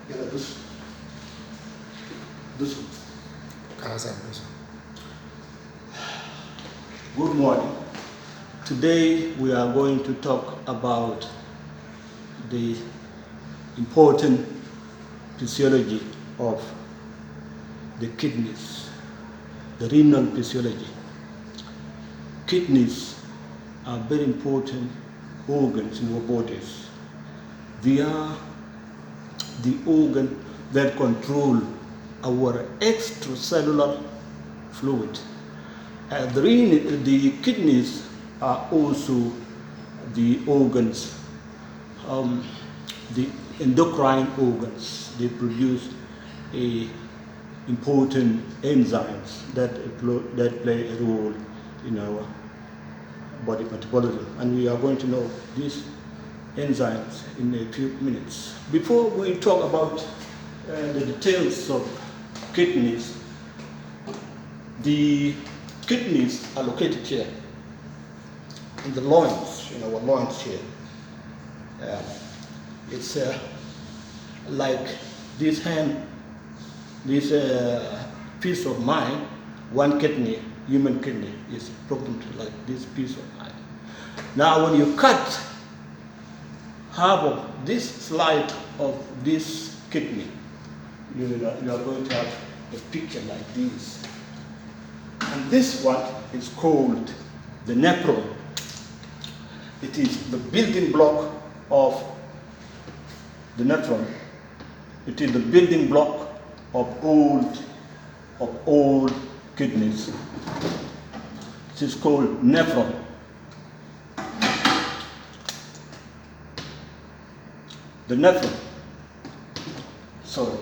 Yeah, this one. Good morning. Today we are going to talk about the important physiology of the kidneys, the renal physiology. Kidneys are very important organs in our bodies. They are the organ that control our extracellular fluid. The kidneys are also the organs, the endocrine organs. They produce important enzymes that play a role in our body metabolism. And we are going to know these enzymes in a few minutes. Before we talk about the details of kidneys, the kidneys are located here in the loins, in our loins here. It's like this hand, this piece of mine, one kidney, human kidney, is approximately like this piece of mine. Now when you cut half of this slide of this kidney, you are going to have a picture like this. And this one is called the nephron. It is the building block of the nephron. It is the building block of all kidneys. It is called nephron. The nephron. Sorry.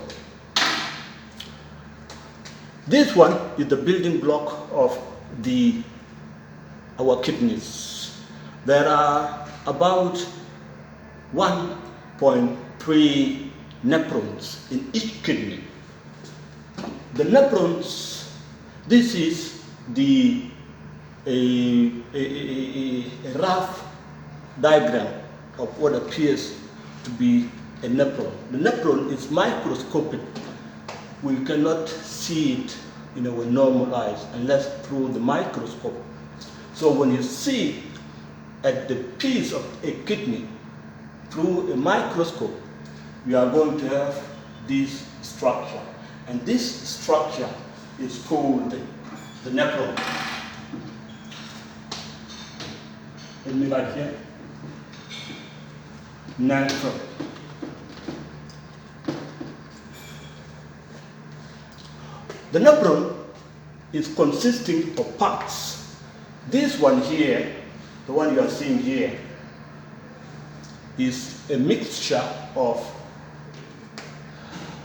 This one is the building block of our kidneys. There are about 1.3 nephrons in each kidney. The nephrons, this is a rough diagram of what appears to be a nephron. The nephron is microscopic. We cannot see it in our normal eyes unless through the microscope. So when you see at the piece of a kidney through a microscope, you are going to have this structure. And this structure is called the nephron. Let me write here. Nephron. The nephron is consisting of parts. This one here, the one you are seeing here, is a mixture of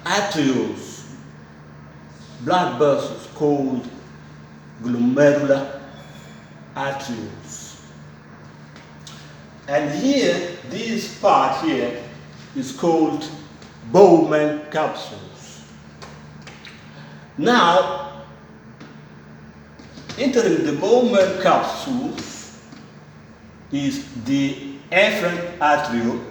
arterioles, blood vessels called glomerular arterioles. And here, this part here is called Bowman capsules. Now, entering the Bowman capsules is the afferent arteriole.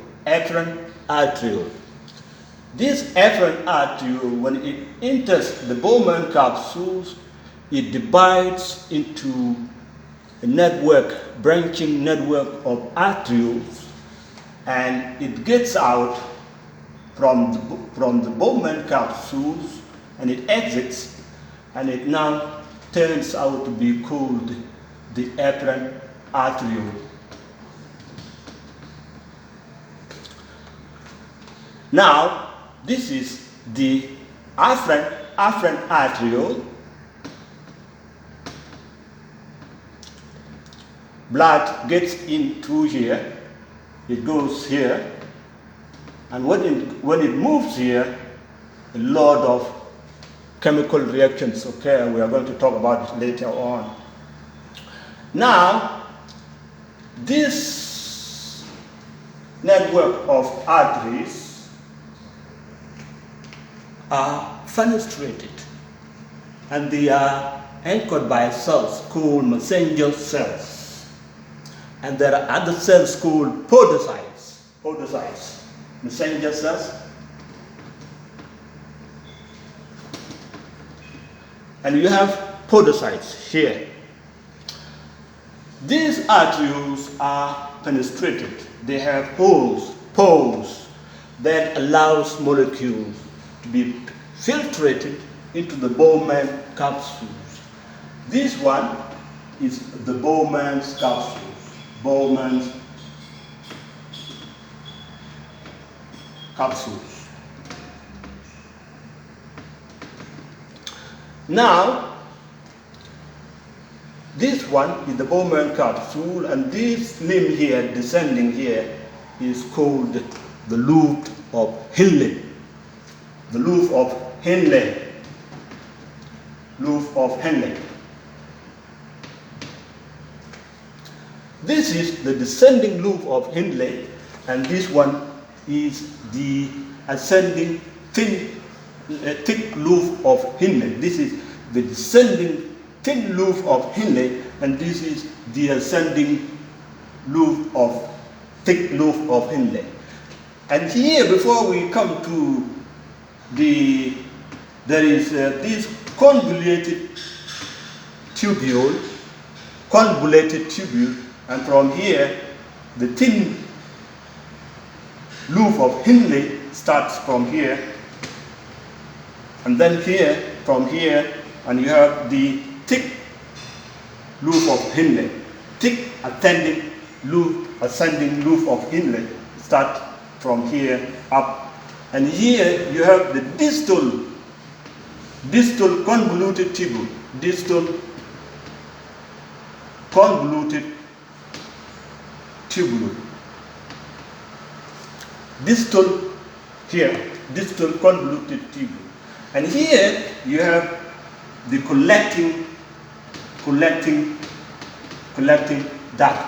This afferent arteriole, when it enters the Bowman capsules, it divides into a network, branching network of arterioles, and it gets out from the Bowman capsules, and it exits, and it now turns out to be called the afferent arteriole. Now, this is the afferent arteriole. Blood gets in through here, it goes here, and when it moves here, a lot of chemical reactions occur. We are going to talk about it later on. Now, this network of arteries are fenestrated, and they are anchored by cells called messenger cells. And there are other cells called podocytes. Messenger cells, and you have podocytes here. These arterioles are penetrated. They have holes, pores, that allows molecules to be filtrated into the Bowman capsules. This one is the Bowman's capsules. Bowman's capsules. Now, this one is the Bowman capsule, and this limb here, descending here, is called the loop of Henle. The loop of Henle. Loop of Henle. This is the descending loop of Henle, and this one is the ascending thick loop of Henle. This is the descending thin loop of Henle, and this is the ascending loop of thick loop of Henle. And here, before we come to there is this convoluted tubule, and from here, the thin loop of Henle starts from here, and then here, from here, and you have the thick loop of Henle, thick ascending loop of Henle start from here up, and here you have the distal convoluted tubule, distal convoluted tubule, distal convoluted tubule, and here you have the collecting duct,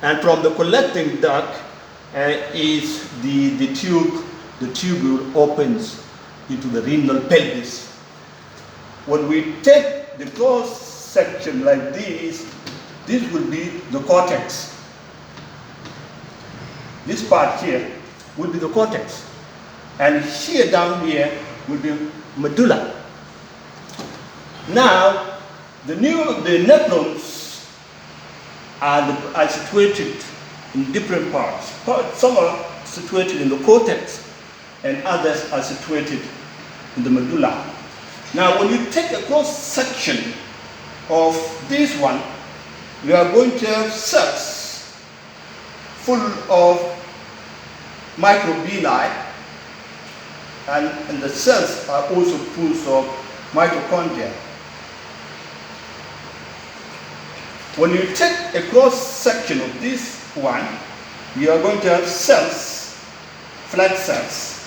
and from the collecting duct is the tubule opens into the renal pelvis. When we take the cross section like this will be the cortex. This part here will be the cortex, and here down here will be medulla. Now, the nephrons are situated in different parts. Some are situated in the cortex, and others are situated in the medulla. Now, when you take a cross section of this one, you are going to have cells full of microvilli, and the cells are also full of mitochondria. When you take a cross section of this one, you are going to have cells, flat cells,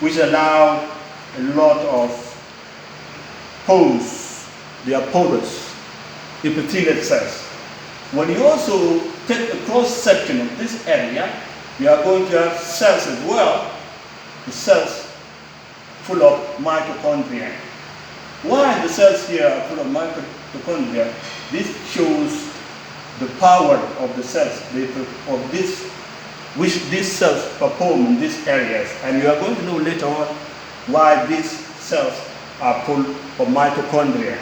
which allow a lot of pores. They are porous, epithelial cells. When you also take a cross section of this area, you are going to have cells as well, the cells full of mitochondria. Why the cells here are full of mitochondria? This shows the power of the cells, of this, which these cells perform in these areas. And you are going to know later on why these cells are full of mitochondria.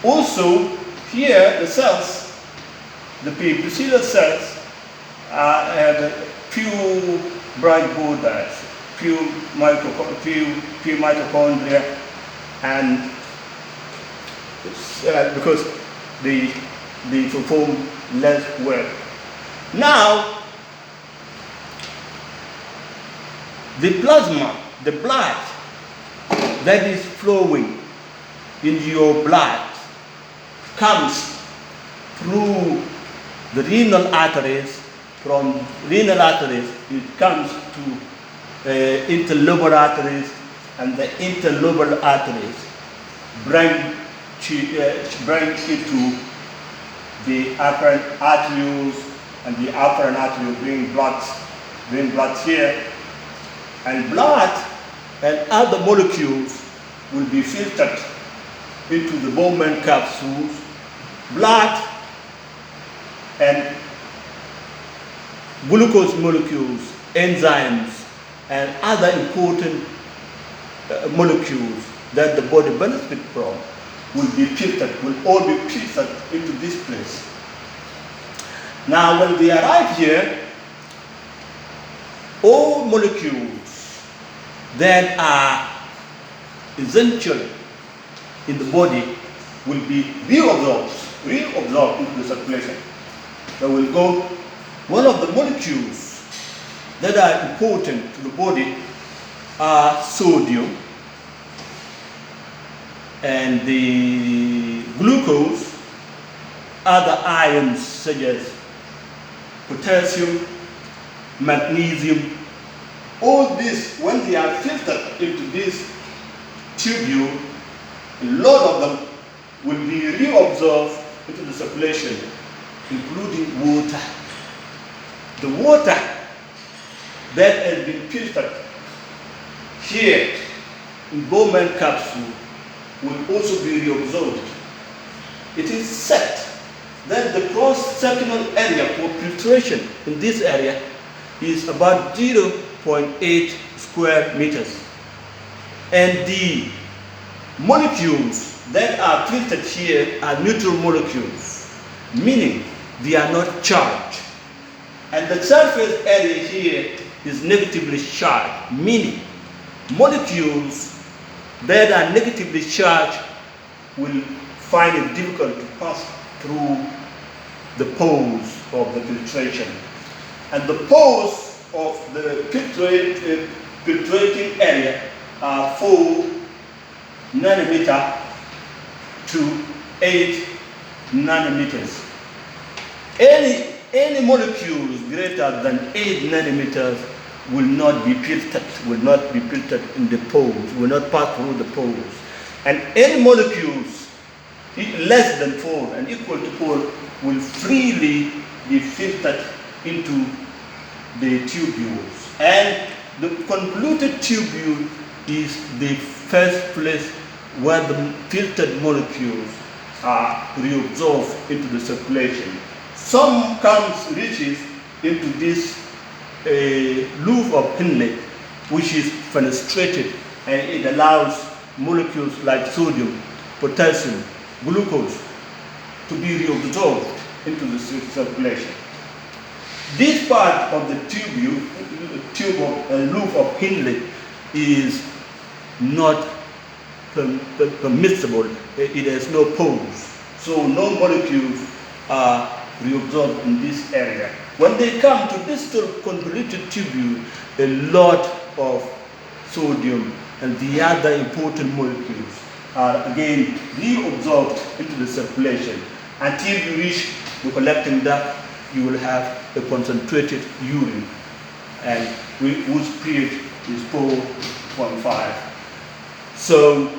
Also, here the cells, the epithelial cells, have few bright borders, few mitochondria, and because they perform less work. Now, the plasma, the blood that is flowing in your blood comes through the renal arteries. From renal arteries, it comes to interlobar arteries, and the interlobar arteries branch into the afferent arterioles, and the afferent arterioles bring blood here, and blood and other molecules will be filtered into the Bowman capsules. Blood and glucose molecules, enzymes, and other important molecules that the body benefits from will be filtered, will all be filtered into this place. Now when they arrive here, all molecules that are essential in the body will be reabsorbed into the circulation. So we'll go, one of the molecules that are important to the body are sodium and the glucose, other ions such as potassium, magnesium. All this, when they are filtered into this tubule, a lot of them will be reabsorbed into the circulation, including water. The water that has been filtered here in Bowman capsule will also be reabsorbed. It is said that the cross-sectional area for filtration in this area is about 0.8 square meters. And the molecules that are filtered here are neutral molecules, meaning they are not charged. And the surface area here is negatively charged, meaning molecules that are negatively charged will find it difficult to pass through the pores of the filtration. And the pores of the filtrating area are 4 nanometer to 8 nanometers. Any molecules greater than 8 nanometers will not be filtered in the pores, will not pass through the pores. And any molecules less than 4 and equal to 4 will freely be filtered into the tubules. And the convoluted tubule is the first place where the filtered molecules are reabsorbed into the circulation. Some reaches into this loop of inlet, which is fenestrated, and it allows molecules like sodium, potassium, glucose to be reabsorbed into the circulation. This part of the loop of inlet is not permissible. It has no pores, so no molecules are reabsorbed in this area. When they come to distal convoluted tubule, a lot of sodium and the other important molecules are again reabsorbed into the circulation. Until you reach the collecting duct, you will have a concentrated urine, and whose pH is 4.5. So,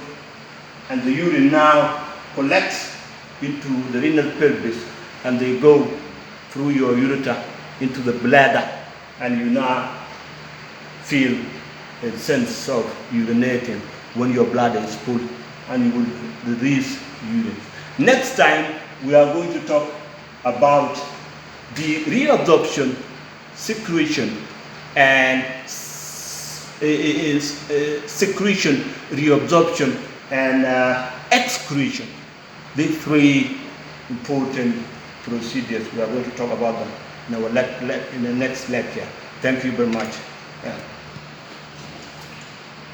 and the urine now collects into the renal pelvis, and they go through your ureter into the bladder, and you now feel a sense of urinating when your bladder is full, and you will release urine. Next time, we are going to talk about the reabsorption, secretion, and secretion, reabsorption, and excretion. These 3 important procedures. We are going to talk about them in the next lecture. Thank you very much. Yeah.